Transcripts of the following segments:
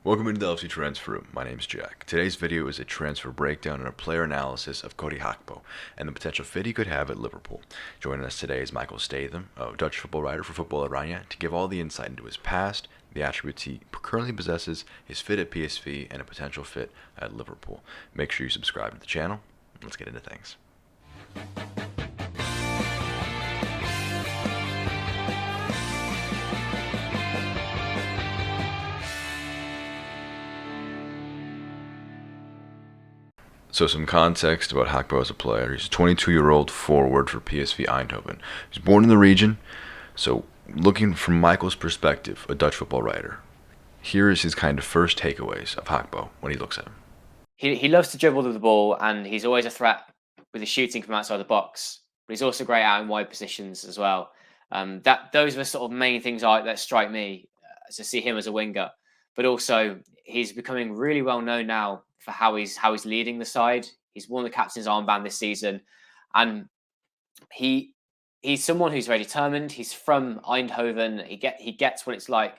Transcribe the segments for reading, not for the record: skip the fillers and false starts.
Welcome into the LFC Transfer Room. My name's Jack. Today's video is a transfer breakdown and a player analysis of Cody Gakpo and the potential fit he could have at Liverpool. Joining us today is Michael Statham, a Dutch football writer for Football Oranje, to give all the insight into his past, the attributes he currently possesses, his fit at PSV, and a potential fit at Liverpool. Make sure you subscribe to the channel. Let's get into things. So some context about Gakpo as a player. He's a 22-year-old forward for PSV Eindhoven. He's born in the region. So looking from Michael's perspective, a Dutch football writer, here is his kind of first takeaways of Gakpo when he looks at him. He loves to dribble the ball, and he's always a threat with his shooting from outside the box. But he's also great out in wide positions as well. Those are the sort of main things that strike me to see him as a winger. But also, he's becoming really well known now for how he's leading the side. He's won the captain's armband this season, and he's someone who's very determined. He's from Eindhoven. He gets what it's like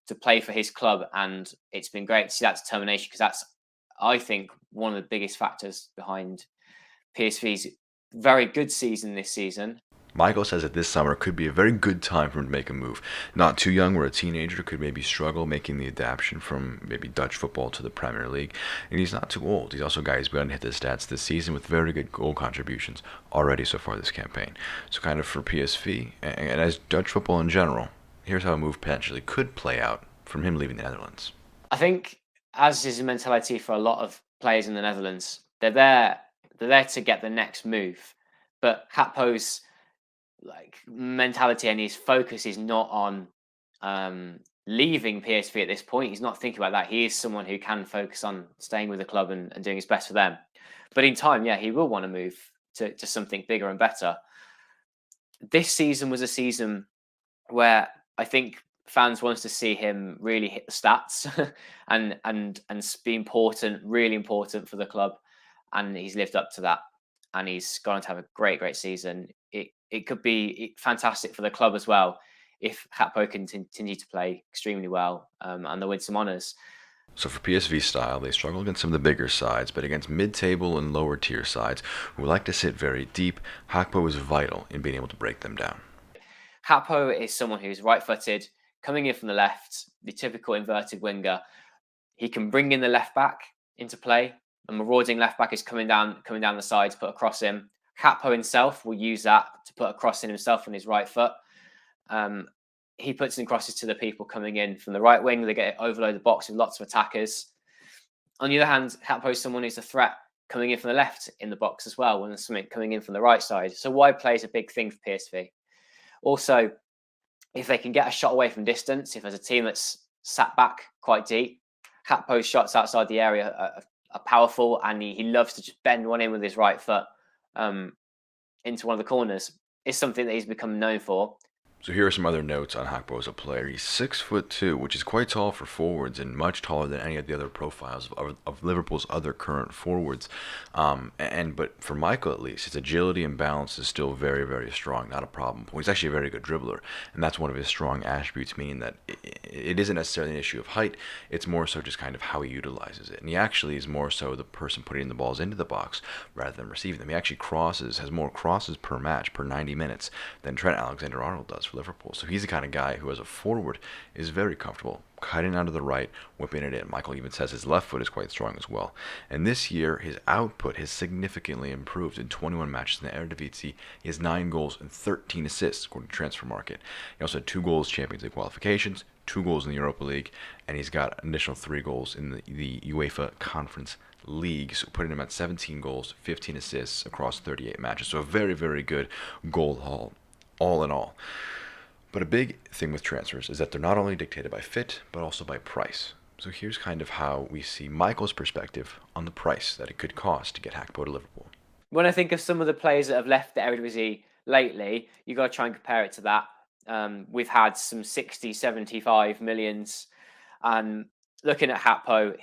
to play for his club, and it's been great to see that determination, because that's, I think, one of the biggest factors behind PSV's very good season this season. Michael says that this summer could be a very good time for him to make a move. Not too young, where a teenager could maybe struggle making the adaptation from maybe Dutch football to the Premier League. And he's not too old. He's also a guy who's begun to hit the stats this season with very good goal contributions already so far this campaign. So kind of for PSV, and as Dutch football in general, here's how a move potentially could play out from him leaving the Netherlands. I think, as is the mentality for a lot of players in the Netherlands, they're there to get the next move. But Gakpo's mentality and his focus is not on leaving PSV at this point. He's not thinking about that. He is someone who can focus on staying with the club and doing his best for them. But in time, he will want to move to something bigger and better. This season was a season where I think fans wanted to see him really hit the stats and be important, really important for the club. And he's lived up to that. And he's going to have a great season. It could be fantastic for the club as well if Gakpo can continue to play extremely well and they'll win some honours. So for PSV style, they struggle against some of the bigger sides, but against mid-table and lower tier sides who like to sit very deep, Gakpo is vital in being able to break them down. Gakpo is someone who's right-footed, coming in from the left, the typical inverted winger. He can bring in the left back into play. A marauding left back is coming down the side to put a cross in. Gakpo himself will use that to put a cross in himself on his right foot. He puts in crosses to the people coming in from the right wing. They get overload the box with lots of attackers. On the other hand, Gakpo is someone who's a threat coming in from the left in the box as well, when there's something coming in from the right side. So wide play is a big thing for PSV. Also, if they can get a shot away from distance, if there's a team that's sat back quite deep, Gakpo's shots outside the area are powerful, and he loves to just bend one in with his right foot into one of the corners. It's something that he's become known for. So here are some other notes on Gakpo as a player. He's 6'2", which is quite tall for forwards and much taller than any of the other profiles of Liverpool's other current forwards. But for Michael, at least, his agility and balance is still very strong, not a problem. He's actually a very good dribbler, and that's one of his strong attributes, meaning that it isn't necessarily an issue of height. It's more so just kind of how he utilizes it. And he actually is more so the person putting the balls into the box rather than receiving them. He actually has more crosses per match, per 90 minutes, than Trent Alexander-Arnold does for Liverpool. So he's the kind of guy who, as a forward, is very comfortable cutting out of the right, whipping it in. Michael even says his left foot is quite strong as well. And this year, his output has significantly improved. In 21 matches in the Eredivisie, he has 9 goals and 13 assists, according to Transfer Market. He also had 2 goals Champions League qualifications, 2 goals in the Europa League, and he's got an additional 3 goals in the UEFA Conference League, so putting him at 17 goals, 15 assists across 38 matches. So a very good goal haul, all in all. But a big thing with transfers is that they're not only dictated by fit, but also by price. So here's kind of how we see Michael's perspective on the price that it could cost to get Gakpo to Liverpool. When I think of some of the players that have left the Eredivisie lately, you've got to try and compare it to that. We've had some 60, 75 millions. And looking at Gakpo,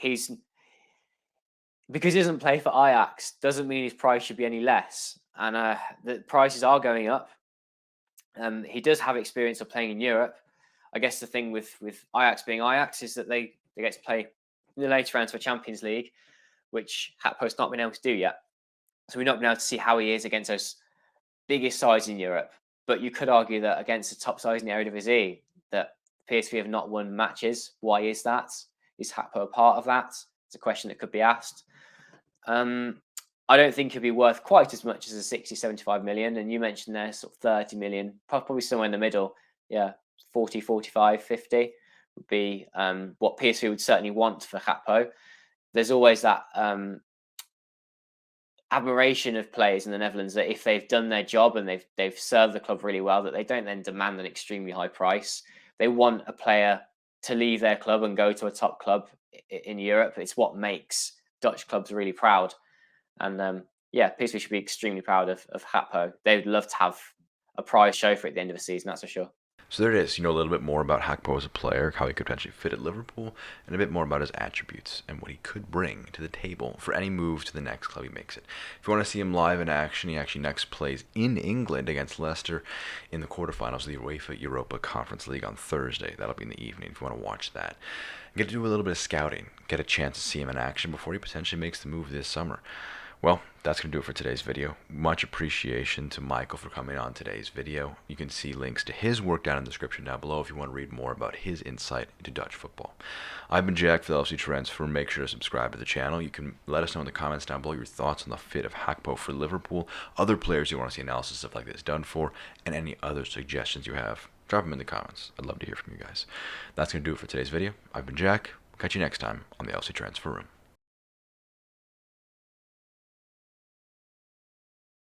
because he doesn't play for Ajax, doesn't mean his price should be any less. And the prices are going up. He does have experience of playing in Europe. I guess the thing with Ajax being Ajax is that they They get to play in the later rounds for Champions League, which Gakpo's not been able to do yet. So we've not been able to see how he is against those biggest sides in Europe. But you could argue that against the top sides in the Eredivisie, that PSV have not won matches. Why is that? Is Gakpo a part of that? It's a question that could be asked. I don't think it'd be worth quite as much as a 60, 75 million. And you mentioned there sort of 30 million, probably somewhere in the middle. Yeah, 40, 45, 50 would be what PSV would certainly want for Gakpo. There's always that admiration of players in the Netherlands that if they've done their job and they've served the club really well, that they don't then demand an extremely high price. They want a player to leave their club and go to a top club in Europe. It's what makes Dutch clubs really proud. And PSV should be extremely proud of Gakpo. They'd love to have a prize show for it at the end of the season, that's for sure. So there it is. You know a little bit more about Gakpo as a player, how he could potentially fit at Liverpool, and a bit more about his attributes and what he could bring to the table for any move to the next club he makes it. If you want to see him live in action, he actually next plays in England against Leicester in the quarterfinals of the UEFA Europa Conference League on Thursday. That'll be in the evening if you want to watch that. Get to do a little bit of scouting, get a chance to see him in action before he potentially makes the move this summer. Well, that's going to do it for today's video. Much appreciation to Michael for coming on today's video. You can see links to his work down in the description down below if you want to read more about his insight into Dutch football. I've been Jack for the LFC Transfer. Make sure to subscribe to the channel. You can let us know in the comments down below your thoughts on the fit of Gakpo for Liverpool, other players you want to see analysis stuff like this done for, and any other suggestions you have. Drop them in the comments. I'd love to hear from you guys. That's going to do it for today's video. I've been Jack. Catch you next time on the LFC Transfer Room.